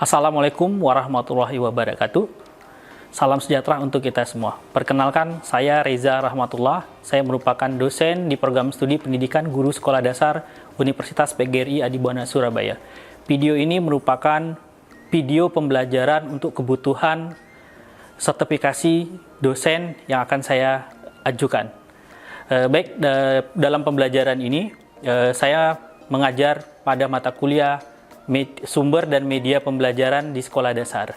Assalamualaikum warahmatullahi wabarakatuh. Salam sejahtera untuk kita semua. Perkenalkan, saya Reza Rahmatullah. Saya merupakan dosen di program studi pendidikan guru sekolah dasar Universitas PGRI Adibuana Surabaya. Video ini merupakan video pembelajaran untuk kebutuhan sertifikasi dosen yang akan saya ajukan. Dalam pembelajaran ini, saya mengajar pada mata kuliah sumber dan media pembelajaran di sekolah dasar.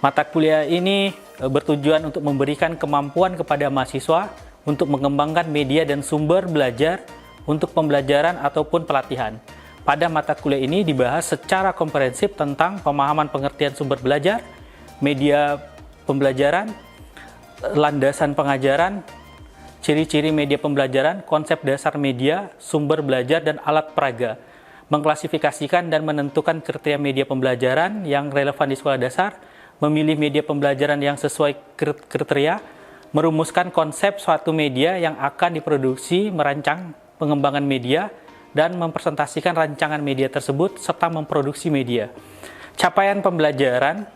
Mata kuliah ini bertujuan untuk memberikan kemampuan kepada mahasiswa untuk mengembangkan media dan sumber belajar untuk pembelajaran ataupun pelatihan. Pada mata kuliah ini dibahas secara komprehensif tentang pemahaman pengertian sumber belajar, media pembelajaran, landasan pengajaran, ciri-ciri media pembelajaran, konsep dasar media, sumber belajar, dan alat peraga. Mengklasifikasikan dan menentukan kriteria media pembelajaran yang relevan di sekolah dasar, memilih media pembelajaran yang sesuai kriteria, merumuskan konsep suatu media yang akan diproduksi, merancang pengembangan media, dan mempresentasikan rancangan media tersebut, serta memproduksi media. Capaian pembelajaran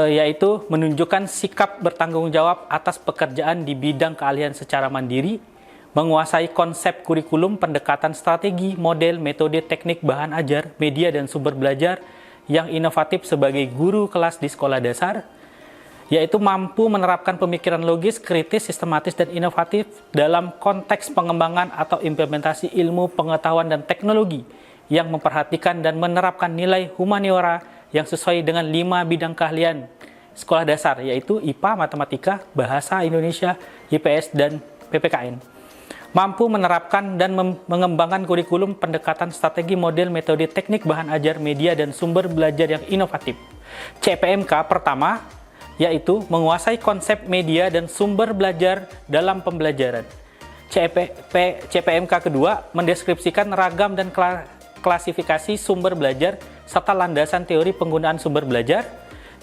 yaitu menunjukkan sikap bertanggung jawab atas pekerjaan di bidang keahlian secara mandiri, menguasai konsep kurikulum, pendekatan strategi, model, metode, teknik, bahan ajar, media, dan sumber belajar yang inovatif sebagai guru kelas di sekolah dasar, yaitu mampu menerapkan pemikiran logis, kritis, sistematis, dan inovatif dalam konteks pengembangan atau implementasi ilmu, pengetahuan, dan teknologi yang memperhatikan dan menerapkan nilai humaniora yang sesuai dengan 5 bidang keahlian sekolah dasar, yaitu IPA, Matematika, Bahasa Indonesia, IPS, dan PPKN. Mampu menerapkan dan mengembangkan kurikulum, pendekatan strategi, model, metode, teknik, bahan ajar, media, dan sumber belajar yang inovatif. CPMK pertama, yaitu menguasai konsep media dan sumber belajar dalam pembelajaran. CPMK kedua, mendeskripsikan ragam dan klasifikasi sumber belajar serta landasan teori penggunaan sumber belajar.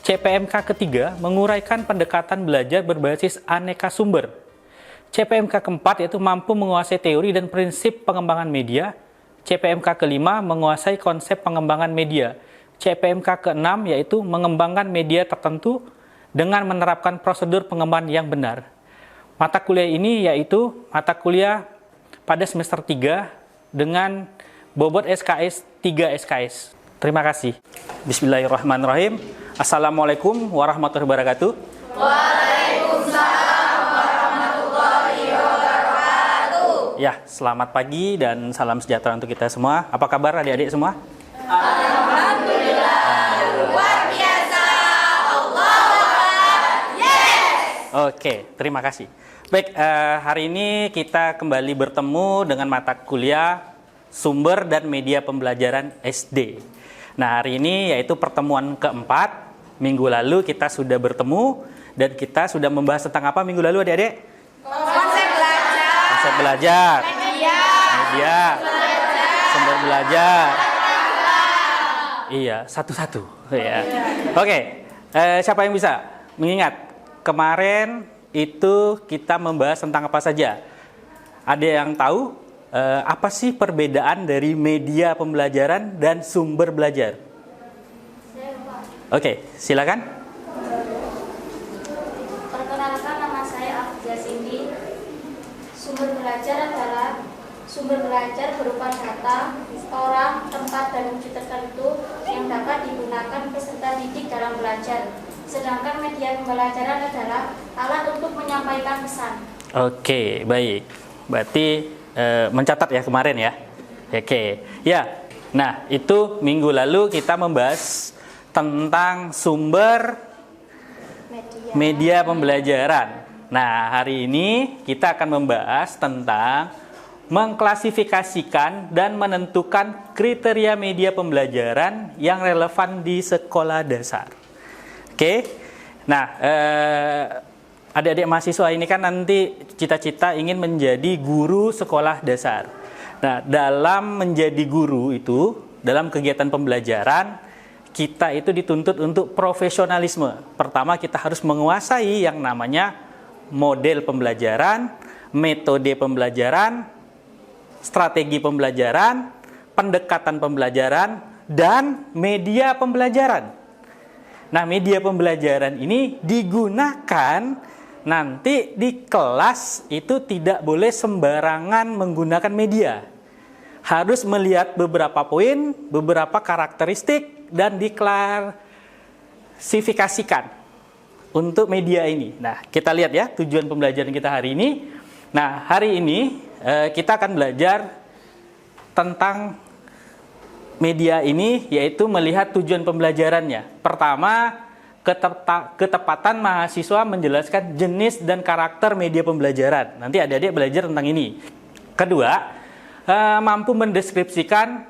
CPMK ketiga, menguraikan pendekatan belajar berbasis aneka sumber. CPMK keempat yaitu mampu menguasai teori dan prinsip pengembangan media. CPMK kelima menguasai konsep pengembangan media. CPMK keenam yaitu mengembangkan media tertentu dengan menerapkan prosedur pengembangan yang benar. Mata kuliah ini yaitu mata kuliah pada semester 3 dengan bobot SKS 3 SKS. Terima kasih. Bismillahirrahmanirrahim. Assalamualaikum warahmatullahi wabarakatuh. Ya, selamat pagi dan salam sejahtera untuk kita semua. Apa kabar adik-adik semua? Alhamdulillah, luar biasa. Allah, yes. Oke, terima kasih. Baik, hari ini kita kembali bertemu dengan mata kuliah sumber dan media pembelajaran SD. Nah, hari ini yaitu pertemuan keempat. Minggu lalu kita sudah bertemu dan kita sudah membahas tentang apa minggu lalu adik-adik? Konsep belajar, media, sumber belajar. Iya, satu-satu. Ya. Oke, siapa yang bisa mengingat? Kemarin itu kita membahas tentang apa saja? Ada yang tahu apa sih perbedaan dari media pembelajaran dan sumber belajar? Oke, silakan. Perkenalkan, nama saya Afia Cindy. Sumber belajar adalah sumber belajar berupa data, orang, tempat, dan wujud tertentu yang dapat digunakan peserta didik dalam belajar. Sedangkan media pembelajaran adalah alat untuk menyampaikan pesan. Oke, baik. Berarti mencatat ya kemarin ya. Oke, ya. Nah, itu minggu lalu kita membahas tentang sumber media pembelajaran. Nah, hari ini kita akan membahas tentang mengklasifikasikan dan menentukan kriteria media pembelajaran yang relevan di sekolah dasar. Oke, nah adik-adik mahasiswa ini kan nanti cita-cita ingin menjadi guru sekolah dasar. Nah, dalam menjadi guru itu, dalam kegiatan pembelajaran, kita itu dituntut untuk profesionalisme. Pertama, kita harus menguasai yang namanya model pembelajaran, metode pembelajaran, strategi pembelajaran, pendekatan pembelajaran, dan media pembelajaran. Nah, media pembelajaran ini digunakan nanti di kelas itu tidak boleh sembarangan menggunakan media. Harus melihat beberapa poin, beberapa karakteristik, dan diklasifikasikan untuk media ini. Nah, kita lihat ya tujuan pembelajaran kita hari ini. Nah, hari ini kita akan belajar tentang media ini, yaitu melihat tujuan pembelajarannya. Pertama, ketepatan mahasiswa menjelaskan jenis dan karakter media pembelajaran. Nanti adik-adik belajar tentang ini. Kedua, mampu mendeskripsikan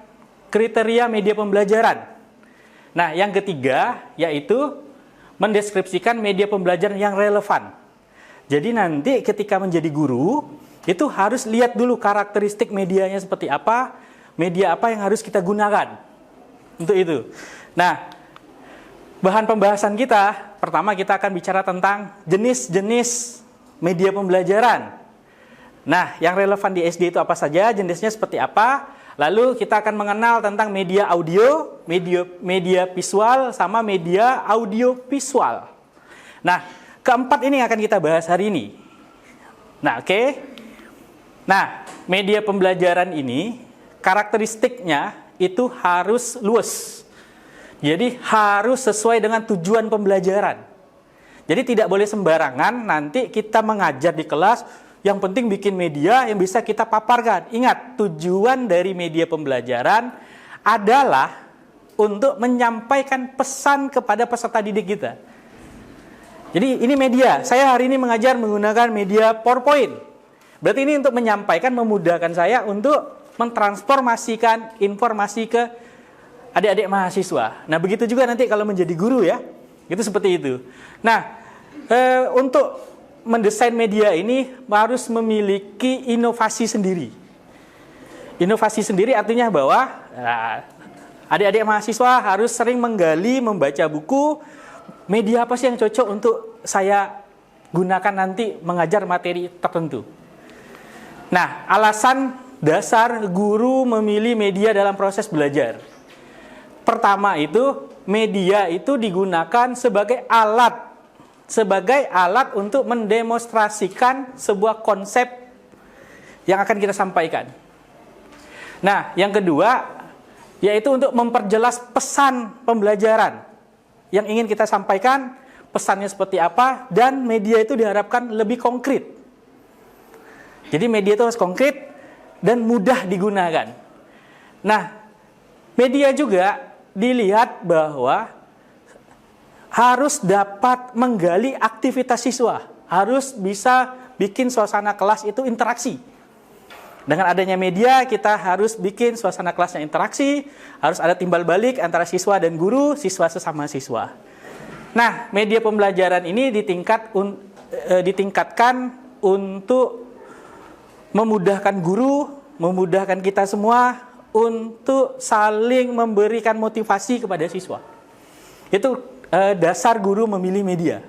kriteria media pembelajaran. Nah, yang ketiga yaitu mendeskripsikan media pembelajaran yang relevan. Jadi nanti ketika menjadi guru, itu harus lihat dulu karakteristik medianya seperti apa, media apa yang harus kita gunakan untuk itu. Nah, bahan pembahasan kita, pertama kita akan bicara tentang jenis-jenis media pembelajaran. Nah, yang relevan di SD itu apa saja, jenisnya seperti apa. Lalu kita akan mengenal tentang media audio, media visual, sama media audio visual. Nah, keempat ini yang akan kita bahas hari ini. Nah, oke. Nah, media pembelajaran ini karakteristiknya itu harus luas. Jadi harus sesuai dengan tujuan pembelajaran. Jadi tidak boleh sembarangan nanti kita mengajar di kelas, yang penting bikin media yang bisa kita paparkan. Ingat, tujuan dari media pembelajaran adalah untuk menyampaikan pesan kepada peserta didik kita. Jadi ini media, saya hari ini mengajar menggunakan media PowerPoint. Berarti ini untuk menyampaikan, memudahkan saya untuk mentransformasikan informasi ke adik-adik mahasiswa. Nah, begitu juga nanti kalau menjadi guru ya, itu seperti itu. Nah, untuk mendesain media ini harus memiliki inovasi sendiri. Inovasi sendiri artinya bahwa adik-adik mahasiswa harus sering menggali, membaca buku, media apa sih yang cocok untuk saya gunakan nanti mengajar materi tertentu. Nah, alasan dasar guru memilih media dalam proses belajar. Pertama itu, media itu digunakan sebagai alat untuk mendemonstrasikan sebuah konsep yang akan kita sampaikan. Nah, yang kedua, yaitu untuk memperjelas pesan pembelajaran yang ingin kita sampaikan, pesannya seperti apa, dan media itu diharapkan lebih konkret. Jadi media itu harus konkret dan mudah digunakan. Nah, media juga dilihat bahwa harus dapat menggali aktivitas siswa, harus bisa bikin suasana kelas itu interaksi. Dengan adanya media, kita harus bikin suasana kelasnya interaksi, harus ada timbal balik antara siswa dan guru, siswa sesama siswa. Nah, media pembelajaran ini ditingkatkan untuk memudahkan guru, memudahkan kita semua untuk saling memberikan motivasi kepada siswa. Itu dasar guru memilih media.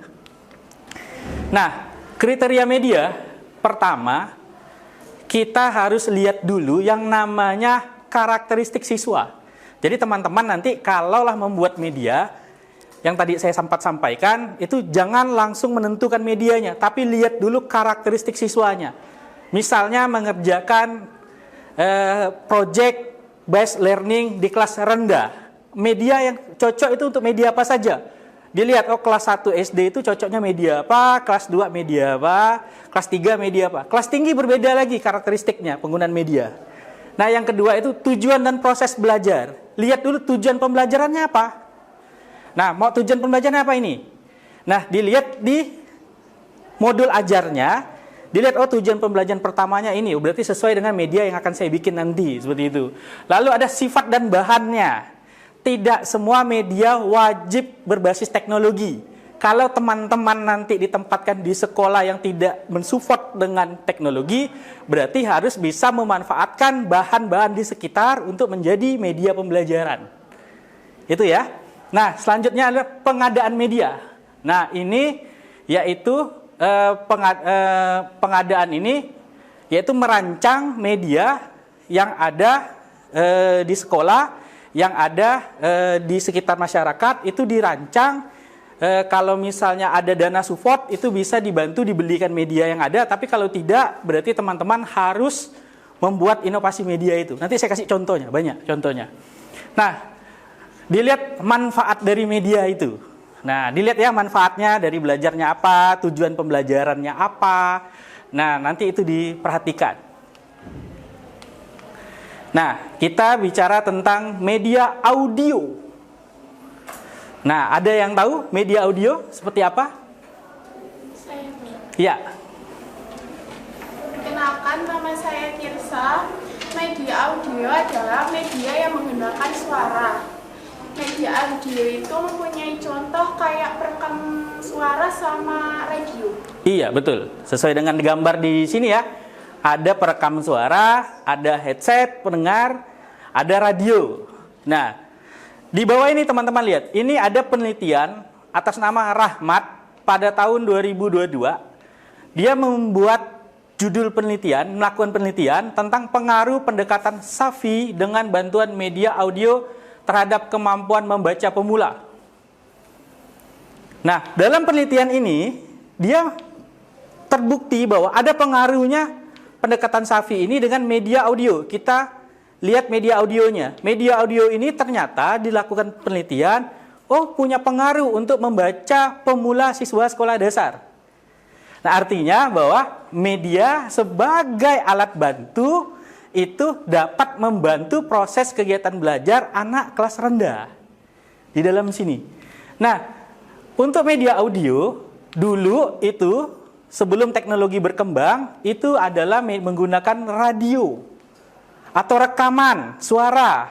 Nah, kriteria media pertama, kita harus lihat dulu yang namanya karakteristik siswa. Jadi teman-teman nanti kalaulah membuat media, yang tadi saya sempat sampaikan, itu jangan langsung menentukan medianya, tapi lihat dulu karakteristik siswanya. Misalnya mengerjakan project based learning di kelas rendah. Media yang cocok itu untuk media apa saja? Dilihat, oh kelas 1 SD itu cocoknya media apa, kelas 2 media apa, kelas 3 media apa. Kelas tinggi berbeda lagi karakteristiknya penggunaan media. Nah, yang kedua itu tujuan dan proses belajar. Lihat dulu tujuan pembelajarannya apa. Nah, mau tujuan pembelajarannya apa ini? Nah, dilihat di modul ajarnya, dilihat, oh tujuan pembelajaran pertamanya ini, berarti sesuai dengan media yang akan saya bikin nanti, seperti itu. Lalu ada sifat dan bahannya. Tidak semua media wajib berbasis teknologi. Kalau teman-teman nanti ditempatkan di sekolah yang tidak mensupport dengan teknologi, berarti harus bisa memanfaatkan bahan-bahan di sekitar untuk menjadi media pembelajaran. Itu ya. Nah, selanjutnya adalah pengadaan media. Nah, ini yaitu pengadaan ini yaitu merancang media yang ada di sekolah yang ada di sekitar masyarakat itu dirancang. Kalau misalnya ada dana support itu bisa dibantu dibelikan media yang ada, tapi kalau tidak berarti teman-teman harus membuat inovasi media itu. Nanti saya kasih contohnya, banyak contohnya. Nah, dilihat manfaat dari media itu. Nah, dilihat ya manfaatnya dari belajarnya apa, tujuan pembelajarannya apa. Nah, nanti itu diperhatikan. Nah, kita bicara tentang media audio. Nah, ada yang tahu media audio seperti apa? Saya Ya. Perkenalkan, nama saya Tirsa. Media audio adalah media yang menggunakan suara. Media audio itu mempunyai contoh kayak perekam suara sama radio. Iya, betul. Sesuai dengan gambar di sini ya. Ada perekam suara, ada headset pendengar, ada radio. Nah, di bawah ini teman-teman lihat, ini ada penelitian atas nama Rahmat pada tahun 2022. Dia membuat judul penelitian, melakukan penelitian tentang pengaruh pendekatan Safi dengan bantuan media audio terhadap kemampuan membaca pemula. Nah, dalam penelitian ini, dia terbukti bahwa ada pengaruhnya pendekatan Safi ini dengan media audio. Kita lihat media audionya. Media audio ini ternyata dilakukan penelitian, punya pengaruh untuk membaca pemula siswa sekolah dasar. Nah, artinya bahwa media sebagai alat bantu itu dapat membantu proses kegiatan belajar anak kelas rendah. Di dalam sini. Nah, untuk media audio, dulu itu sebelum teknologi berkembang, itu adalah menggunakan radio atau rekaman suara.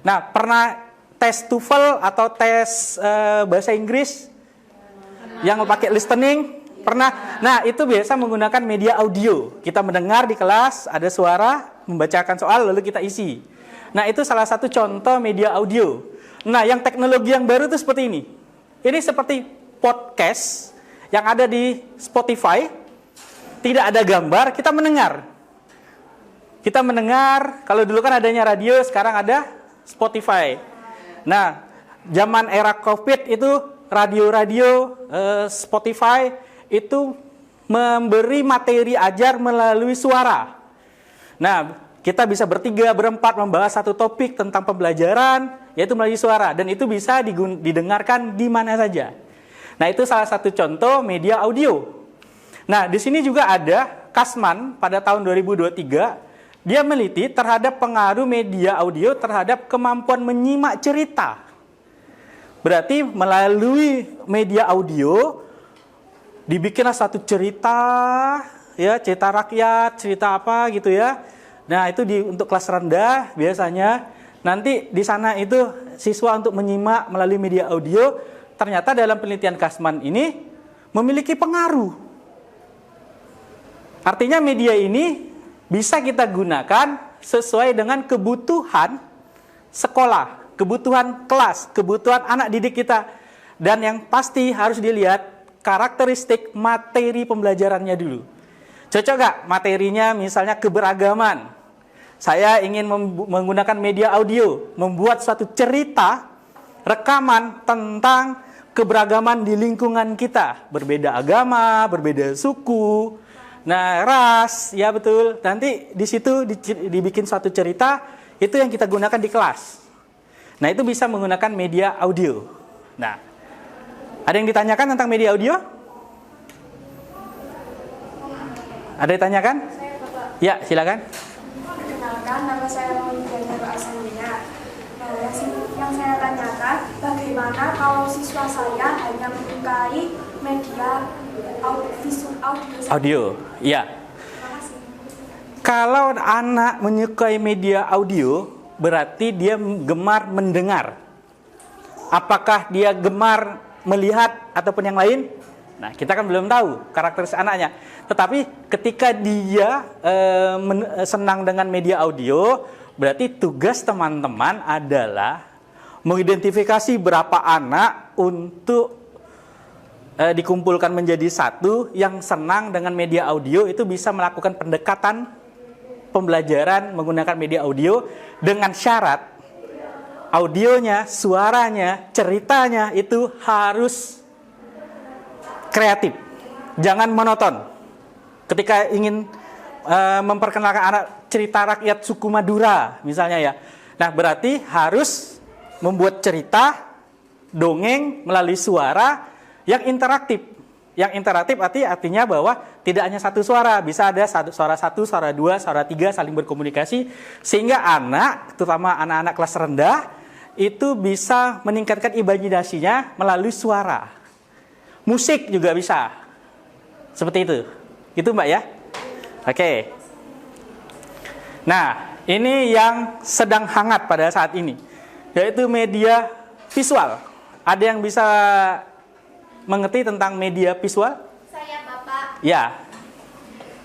Nah, pernah tes TOEFL atau tes bahasa Inggris yang pakai listening? Pernah? Nah, itu biasa menggunakan media audio. Kita mendengar di kelas, ada suara, membacakan soal, lalu kita isi. Nah, itu salah satu contoh media audio. Nah, yang teknologi yang baru itu seperti ini. Ini seperti podcast yang ada di Spotify. Tidak ada gambar, kita mendengar. Kita mendengar, kalau dulu kan adanya radio, sekarang ada Spotify. Nah, zaman era COVID itu radio-radio, Spotify itu memberi materi ajar melalui suara. Nah, kita bisa bertiga, berempat membahas satu topik tentang pembelajaran, yaitu melalui suara. Dan itu bisa didengarkan di mana saja. Nah, itu salah satu contoh media audio. Nah, di sini juga ada Kasman pada tahun 2023. Dia meneliti terhadap pengaruh media audio terhadap kemampuan menyimak cerita. Berarti melalui media audio dibikinlah satu cerita, ya, cerita rakyat, cerita apa gitu ya. Nah, itu untuk kelas rendah biasanya. Nanti di sana itu siswa untuk menyimak melalui media audio, ternyata dalam penelitian Kasman ini memiliki pengaruh. Artinya media ini bisa kita gunakan sesuai dengan kebutuhan sekolah, kebutuhan kelas, kebutuhan anak didik kita. Dan yang pasti harus dilihat karakteristik materi pembelajarannya dulu. Cocok gak materinya misalnya keberagaman? Saya ingin menggunakan media audio, membuat suatu cerita, rekaman tentang keberagaman di lingkungan kita. Berbeda agama, berbeda suku, nah, ras, ya betul. Nanti di situ dibikin suatu cerita, itu yang kita gunakan di kelas. Nah, itu bisa menggunakan media audio. Nah, ada yang ditanyakan tentang media audio? Ada yang ditanyakan? Ya, silakan. Perkenalkan, nama saya Maulidana Asalina. Yang saya tanyakan, bagaimana kalau siswa saya hanya menyukai media audio, ya. Kalau anak menyukai media audio, berarti dia gemar mendengar. Apakah dia gemar melihat ataupun yang lain? Nah, kita kan belum tahu karakteristik anaknya. Tetapi ketika dia senang dengan media audio, berarti tugas teman-teman adalah mengidentifikasi berapa anak untuk dikumpulkan menjadi satu yang senang dengan media audio, itu bisa melakukan pendekatan pembelajaran menggunakan media audio dengan syarat audionya, suaranya, ceritanya itu harus kreatif. Jangan monoton. Ketika ingin memperkenalkan anak cerita rakyat suku Madura misalnya ya. Nah, berarti harus membuat cerita dongeng melalui suara yang interaktif. Yang interaktif artinya bahwa tidak hanya satu suara, bisa ada suara satu, suara dua, suara tiga saling berkomunikasi sehingga anak, terutama anak-anak kelas rendah itu bisa meningkatkan imajinasinya melalui suara. Musik juga bisa. Seperti itu. Itu Mbak ya? Oke. Nah, ini yang sedang hangat pada saat ini, yaitu media visual. Ada yang bisa mengerti tentang media visual? Saya Bapak. Ya.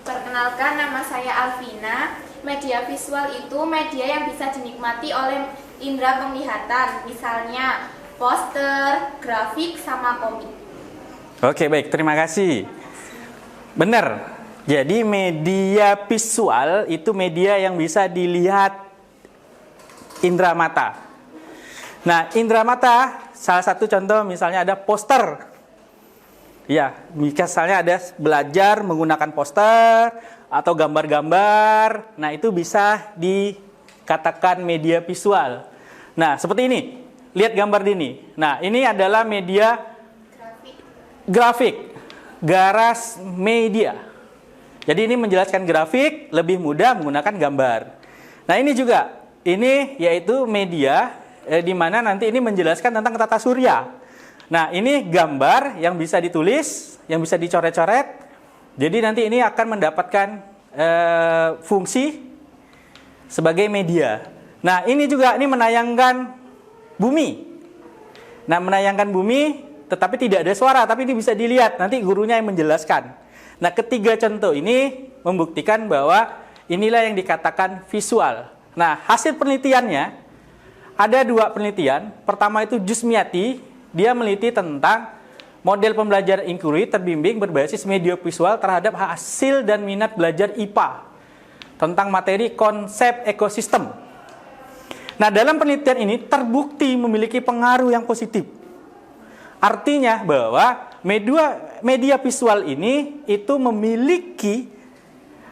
Perkenalkan, nama saya Alvina. Media visual itu media yang bisa dinikmati oleh indera penglihatan, misalnya poster, grafik, sama komik. Oke, baik. Terima kasih. Benar. Jadi media visual itu media yang bisa dilihat indera mata. Nah, indera mata, salah satu contoh misalnya ada poster. Ya, misalnya ada belajar menggunakan poster atau gambar-gambar. Nah, itu bisa dikatakan media visual. Nah, seperti ini. Lihat gambar ini. Nah, ini adalah media grafik. Garas media. Jadi ini menjelaskan grafik lebih mudah menggunakan gambar. Nah, ini juga. Ini yaitu media di mana nanti ini menjelaskan tentang tata surya. Nah, ini gambar yang bisa ditulis, yang bisa dicoret-coret. Jadi nanti ini akan mendapatkan fungsi sebagai media. Nah, ini juga ini menayangkan bumi. Nah, menayangkan bumi tetapi tidak ada suara, tapi ini bisa dilihat. Nanti gurunya yang menjelaskan. Nah, ketiga contoh ini membuktikan bahwa inilah yang dikatakan visual. Nah, hasil penelitiannya ada 2 penelitian. Pertama itu Jusmiati, dia meneliti tentang model pembelajaran inquiry terbimbing berbasis media visual terhadap hasil dan minat belajar IPA tentang materi konsep ekosistem. Nah, dalam penelitian ini terbukti memiliki pengaruh yang positif. Artinya bahwa media visual ini itu memiliki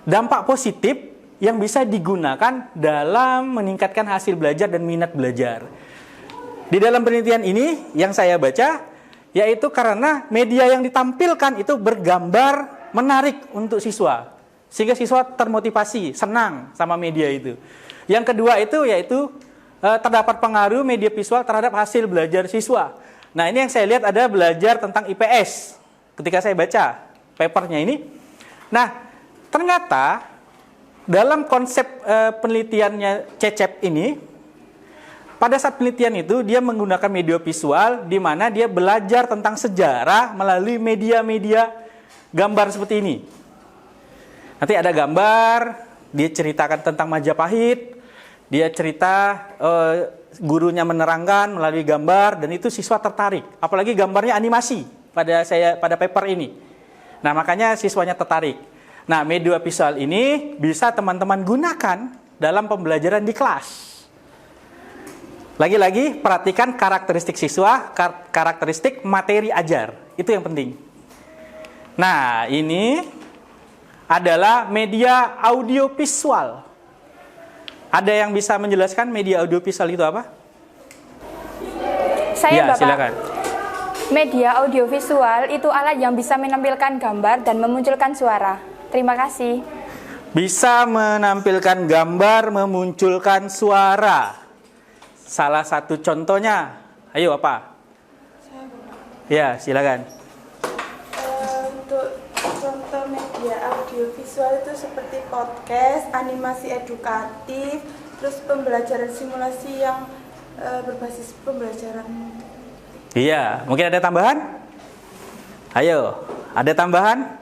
dampak positif yang bisa digunakan dalam meningkatkan hasil belajar dan minat belajar. Di dalam penelitian ini yang saya baca, yaitu karena media yang ditampilkan itu bergambar menarik untuk siswa. Sehingga siswa termotivasi, senang sama media itu. Yang kedua itu yaitu terdapat pengaruh media visual terhadap hasil belajar siswa. Nah, ini yang saya lihat ada belajar tentang IPS ketika saya baca papernya ini. Nah, ternyata dalam konsep penelitiannya Cecep ini, pada saat penelitian itu dia menggunakan media visual di mana dia belajar tentang sejarah melalui media-media gambar seperti ini. Nanti ada gambar, dia ceritakan tentang Majapahit, dia cerita gurunya menerangkan melalui gambar dan itu siswa tertarik. Apalagi gambarnya animasi pada paper ini. Nah, makanya siswanya tertarik. Nah, media visual ini bisa teman-teman gunakan dalam pembelajaran di kelas. Lagi-lagi perhatikan karakteristik siswa, karakteristik materi ajar. Itu yang penting. Nah, ini adalah media audiovisual. Ada yang bisa menjelaskan media audiovisual itu apa? Saya, ya, Bapak. silakan. Media audiovisual itu alat yang bisa menampilkan gambar dan memunculkan suara. Terima kasih. Bisa menampilkan gambar, memunculkan suara. Salah satu contohnya, ayo apa? Ya, silakan. Untuk contoh media audiovisual itu seperti podcast, animasi edukatif, terus pembelajaran simulasi yang berbasis pembelajaran. Iya, mungkin ada tambahan? Ayo, ada tambahan?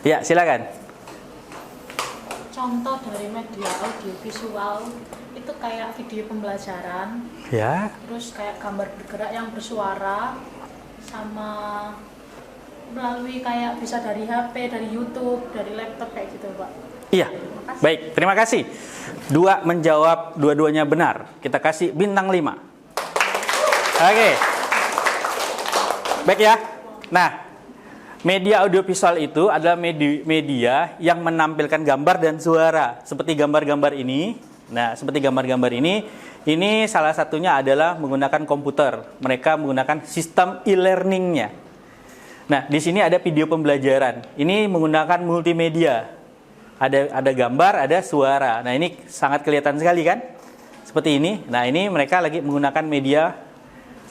Ya, silakan. Contoh dari media audiovisual itu kayak video pembelajaran, Ya. terus kayak gambar bergerak yang bersuara, sama melalui kayak bisa dari HP, dari YouTube, dari laptop kayak gitu, Pak. Iya, baik, terima kasih. 2 menjawab, dua-duanya benar. Kita kasih bintang 5. Oke. Baik ya. Nah, media audiovisual itu adalah media yang menampilkan gambar dan suara. Seperti gambar-gambar ini. Nah, seperti gambar-gambar ini salah satunya adalah menggunakan komputer. Mereka menggunakan sistem e-learning-nya. Nah, di sini ada video pembelajaran. Ini menggunakan multimedia. Ada gambar, ada suara. Nah, ini sangat kelihatan sekali kan? Seperti ini. Nah, ini mereka lagi menggunakan media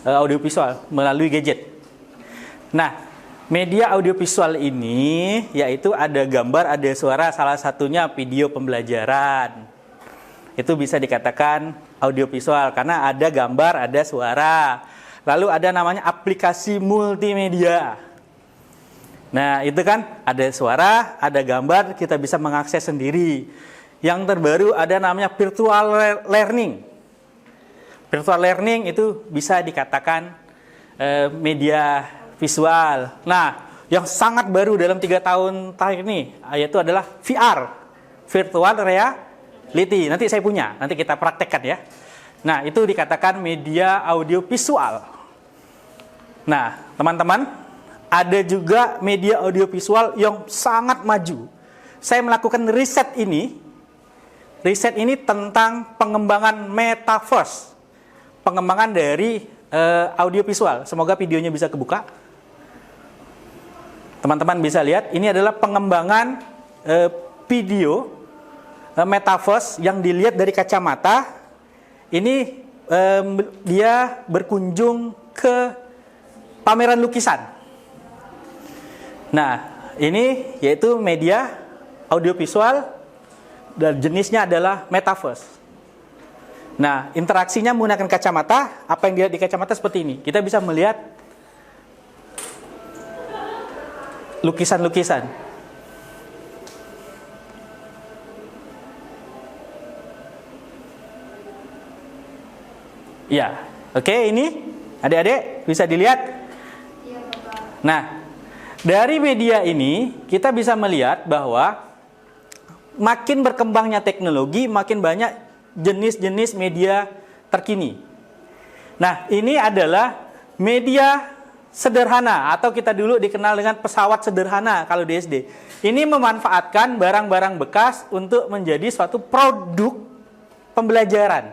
audiovisual melalui gadget. Nah, media audiovisual ini yaitu ada gambar, ada suara, salah satunya video pembelajaran. Itu bisa dikatakan audiovisual karena ada gambar, ada suara. Lalu ada namanya aplikasi multimedia. Nah, itu kan ada suara, ada gambar, kita bisa mengakses sendiri. Yang terbaru ada namanya virtual learning. Virtual learning itu bisa dikatakan media visual. Nah, yang sangat baru dalam 3 tahun terakhir ini yaitu adalah VR, virtual reality. Nanti saya punya, nanti kita praktekkan ya. Nah, itu dikatakan media audiovisual. Nah, teman-teman, ada juga media audiovisual yang sangat maju. Saya melakukan riset ini tentang pengembangan metaverse. Pengembangan dari audiovisual. Semoga videonya bisa kebuka. Teman-teman bisa lihat, ini adalah pengembangan video metaverse yang dilihat dari kacamata. Ini dia berkunjung ke pameran lukisan. Nah, ini yaitu media audiovisual dan jenisnya adalah metaverse. Nah, interaksinya menggunakan kacamata. Apa yang dilihat di kacamata seperti ini. Kita bisa melihat lukisan-lukisan. Ya, oke, ini adik-adik bisa dilihat. Nah, dari media ini kita bisa melihat bahwa makin berkembangnya teknologi, makin banyak jenis-jenis media terkini. Nah, ini adalah media sederhana atau kita dulu dikenal dengan pesawat sederhana kalau di SD. Ini memanfaatkan barang-barang bekas untuk menjadi suatu produk pembelajaran.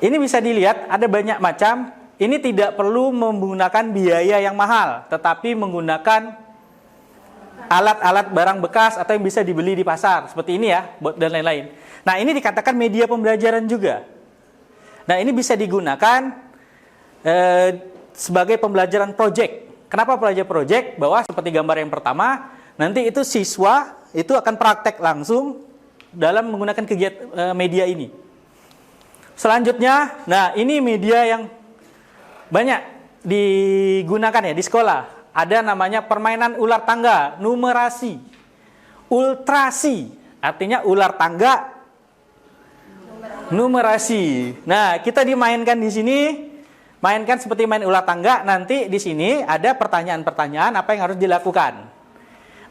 Ini bisa dilihat ada banyak macam. Ini tidak perlu menggunakan biaya yang mahal, tetapi menggunakan alat-alat barang bekas atau yang bisa dibeli di pasar. Seperti ini ya, dan lain-lain. Nah, ini dikatakan media pembelajaran juga. Nah, ini bisa digunakan sebagai pembelajaran project. Kenapa pelajar project? Bahwa seperti gambar yang pertama, nanti itu siswa itu akan praktek langsung dalam menggunakan kegiatan media ini. Selanjutnya, nah ini media yang banyak digunakan ya di sekolah. Ada namanya permainan ular tangga, numerasi, ultrasi, artinya ular tangga, numerasi. Nah, kita dimainkan di sini, mainkan seperti main ular tangga. Nanti di sini ada pertanyaan-pertanyaan apa yang harus dilakukan.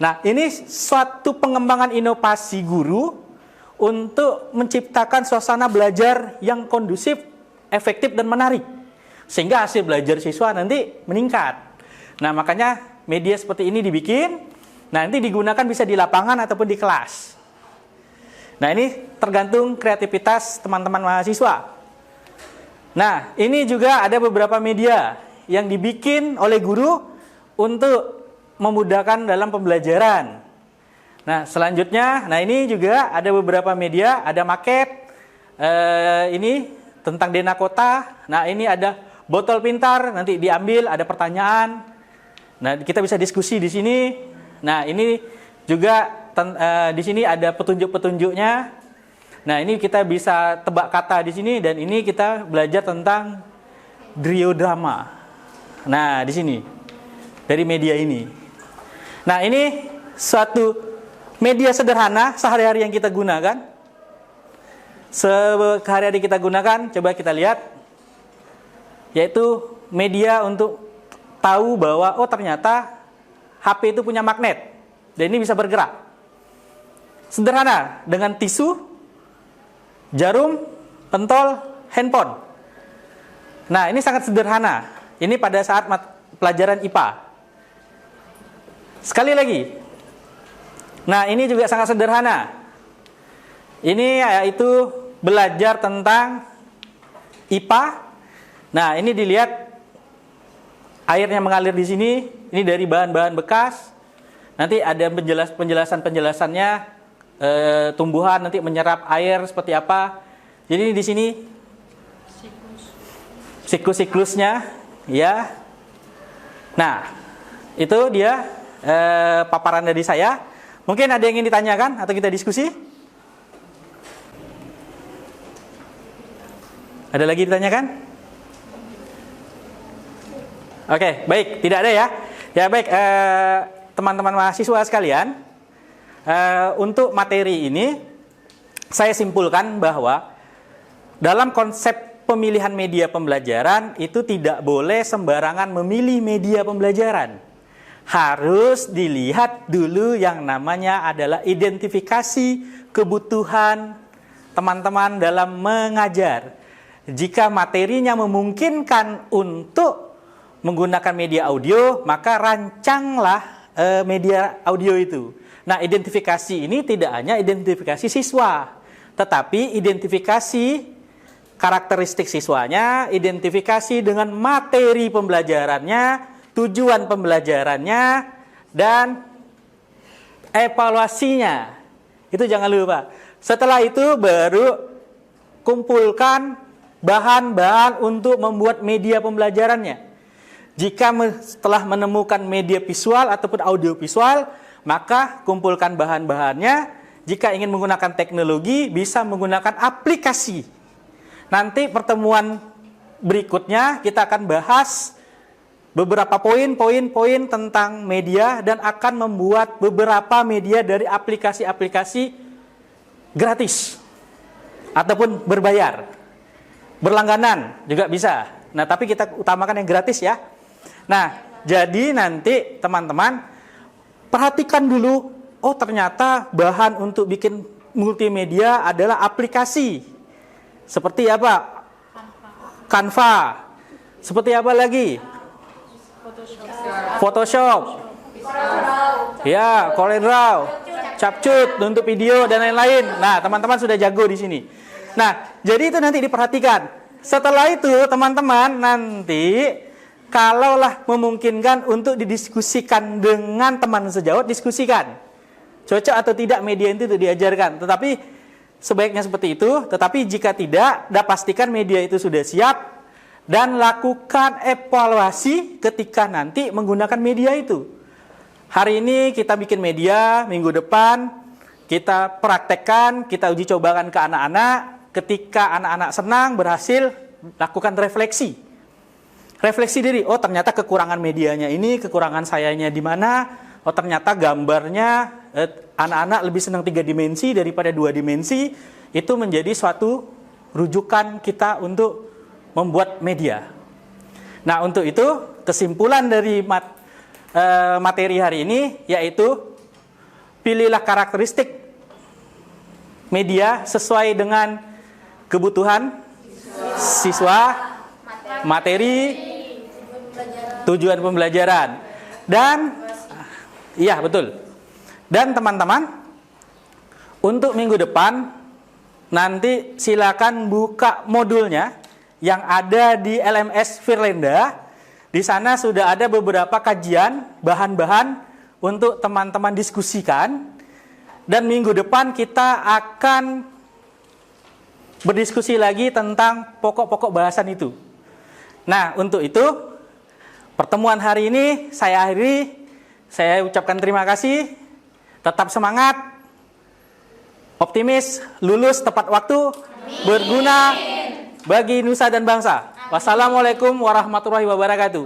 Nah, ini suatu pengembangan inovasi guru untuk menciptakan suasana belajar yang kondusif, efektif dan menarik. Sehingga hasil belajar siswa nanti meningkat. Nah, makanya media seperti ini dibikin. Nah, nanti digunakan bisa di lapangan ataupun di kelas. Nah, ini tergantung kreativitas teman-teman mahasiswa. Nah, ini juga ada beberapa media yang dibikin oleh guru untuk memudahkan dalam pembelajaran. Nah, selanjutnya, nah ini juga ada beberapa media, ada maket, ini tentang Dena Kota. Nah, ini ada botol pintar, nanti diambil, ada pertanyaan. Nah, kita bisa diskusi di sini. Nah, ini juga di sini ada petunjuk-petunjuknya. Nah, ini kita bisa tebak kata di sini dan ini kita belajar tentang driodrama. Nah, di sini dari media ini. Nah, ini suatu media sederhana sehari-hari yang kita gunakan. Sehari-hari kita gunakan, coba kita lihat. Yaitu media untuk tahu bahwa oh ternyata HP itu punya magnet dan ini bisa bergerak. sederhana dengan tisu, jarum, pentol, handphone. Nah, ini sangat sederhana. Ini pada saat pelajaran IPA. Sekali lagi. Nah, ini juga sangat sederhana. Ini yaitu belajar tentang IPA. Nah, ini dilihat airnya mengalir di sini. Ini dari bahan-bahan bekas. Nanti ada penjelasan-penjelasannya, tumbuhan nanti menyerap air seperti apa. Jadi di sini siklus-siklusnya, ya. Nah, itu dia paparan dari saya. Mungkin ada yang ingin ditanyakan atau kita diskusi? Ada lagi ditanyakan? Oke, baik, tidak ada ya. Ya baik, teman-teman mahasiswa sekalian, untuk materi ini saya simpulkan bahwa dalam konsep pemilihan media pembelajaran itu tidak boleh sembarangan memilih media pembelajaran. Harus dilihat dulu yang namanya adalah identifikasi kebutuhan teman-teman dalam mengajar. Jika materinya memungkinkan untuk menggunakan media audio, maka rancanglah media audio itu. Nah, identifikasi ini tidak hanya identifikasi siswa, tetapi identifikasi karakteristik siswanya, identifikasi dengan materi pembelajarannya, tujuan pembelajarannya, dan evaluasinya. Itu jangan lupa. Setelah itu baru kumpulkan bahan-bahan untuk membuat media pembelajarannya. Jika setelah menemukan media visual ataupun audio visual, maka kumpulkan bahan-bahannya. Jika ingin menggunakan teknologi, bisa menggunakan aplikasi. Nanti pertemuan berikutnya kita akan bahas beberapa poin-poin tentang media dan akan membuat beberapa media dari aplikasi-aplikasi gratis ataupun berbayar. Berlangganan juga bisa. Nah, tapi kita utamakan yang gratis ya. Nah, jadi nanti teman-teman perhatikan dulu, oh ternyata bahan untuk bikin multimedia adalah aplikasi. Seperti apa? Canva. Seperti apa lagi? Photoshop. Ya, CorelDRAW, CapCut untuk video dan lain-lain. Nah, teman-teman sudah jago di sini. Nah, jadi itu nanti diperhatikan. Setelah itu, teman-teman nanti kalaulah memungkinkan untuk didiskusikan dengan teman sejawat, diskusikan. Cocok atau tidak media itu diajarkan. Tetapi sebaiknya seperti itu, tetapi jika tidak, pastikan media itu sudah siap dan lakukan evaluasi ketika nanti menggunakan media itu. Hari ini kita bikin media, minggu depan kita praktekkan, kita uji cobakan ke anak-anak. Ketika anak-anak senang, berhasil, lakukan refleksi. Refleksi diri, oh ternyata kekurangan medianya ini, kekurangan sayanya di mana, oh ternyata gambarnya anak-anak lebih senang 3 dimensi daripada 2 dimensi. Itu menjadi suatu rujukan kita untuk membuat media. Nah, untuk itu kesimpulan dari materi hari ini yaitu pilihlah karakteristik media sesuai dengan kebutuhan siswa, materi, tujuan pembelajaran. Dan iya betul. Dan teman-teman, untuk minggu depan nanti silakan buka modulnya yang ada di LMS Firlenda. Di sana sudah ada beberapa kajian, bahan-bahan untuk teman-teman diskusikan. Dan minggu depan kita akan berdiskusi lagi tentang pokok-pokok bahasan itu. Nah, untuk itu pertemuan hari ini saya akhiri. Saya ucapkan terima kasih. Tetap semangat, optimis, lulus tepat waktu, berguna bagi nusa dan bangsa. Wassalamualaikum warahmatullahi wabarakatuh.